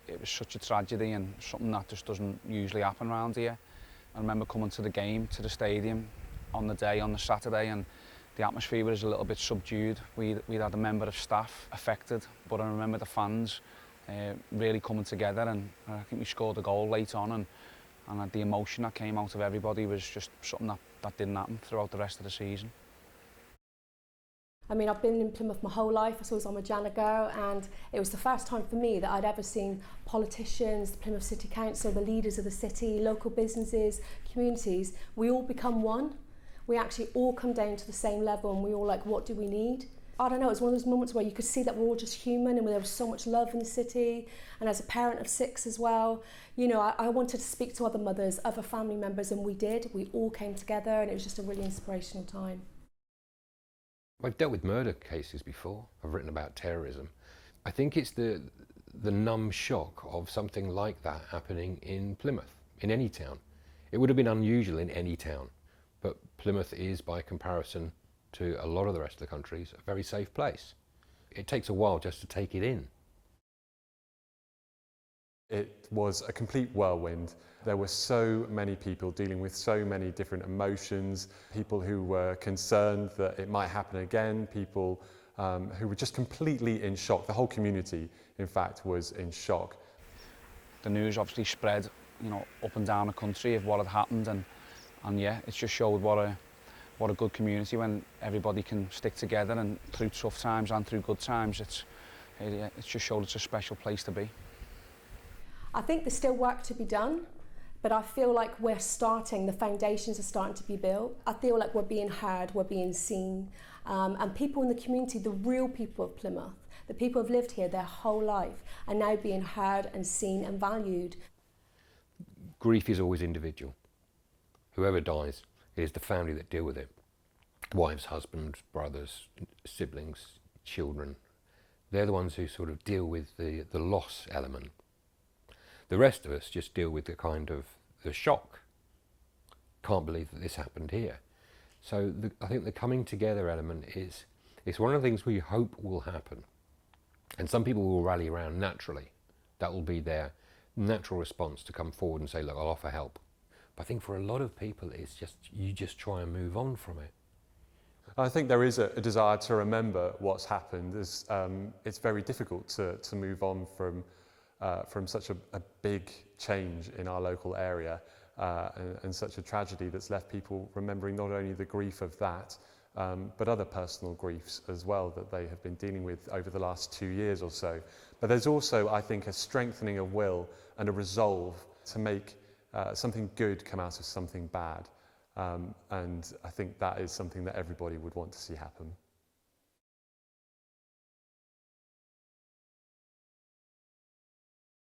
it was such a tragedy and something that just doesn't usually happen around here. I remember coming to the game, to the stadium on the Saturday, and the atmosphere was a little bit subdued. We'd had a member of staff affected, but I remember the fans really coming together, and I think we scored a goal late on, and the emotion that came out of everybody was just something that didn't happen throughout the rest of the season. I mean, I've been in Plymouth my whole life. I was a Janet girl, and it was the first time for me that I'd ever seen politicians, the Plymouth City Council, the leaders of the city, local businesses, communities, we all become one. We actually all come down to the same level, and we all like, what do we need? I don't know, it was one of those moments where you could see that we're all just human, and there was so much love in the city. And as a parent of 6 as well, you know, I wanted to speak to other mothers, other family members, and we did. We all came together, and it was just a really inspirational time. I've dealt with murder cases before. I've written about terrorism. I think it's the numb shock of something like that happening in Plymouth, in any town. It would have been unusual in any town, but Plymouth is, by comparison to a lot of the rest of the country, a very safe place. It takes a while just to take it in. It was a complete whirlwind. There were so many people dealing with so many different emotions, people who were concerned that it might happen again, people who were just completely in shock. The whole community, in fact, was in shock. The news obviously spread, you know, up and down the country of what had happened, and yeah, it just showed what a good community when everybody can stick together, and through tough times and through good times, it just showed it's a special place to be. I think there's still work to be done, but I feel like we're starting, the foundations are starting to be built. I feel like we're being heard, we're being seen, and people in the community, the real people of Plymouth, the people who've lived here their whole life, are now being heard and seen and valued. Grief is always individual. Whoever dies, it is the family that deal with it. Wives, husbands, brothers, siblings, children. They're the ones who sort of deal with the loss element. The rest of us just deal with the kind of the shock. Can't believe that this happened here. So I think the coming together element it's one of the things we hope will happen. And some people will rally around naturally. That will be their natural response to come forward and say, look, I'll offer help. But I think for a lot of people, it's just, you just try and move on from it. I think there is a desire to remember what's happened. It's very difficult to move on from such a big change in our local area and such a tragedy that's left people remembering not only the grief of that, but other personal griefs as well that they have been dealing with over the last 2 years or so. But there's also, I think, a strengthening of will and a resolve to make something good come out of something bad. And I think that is something that everybody would want to see happen.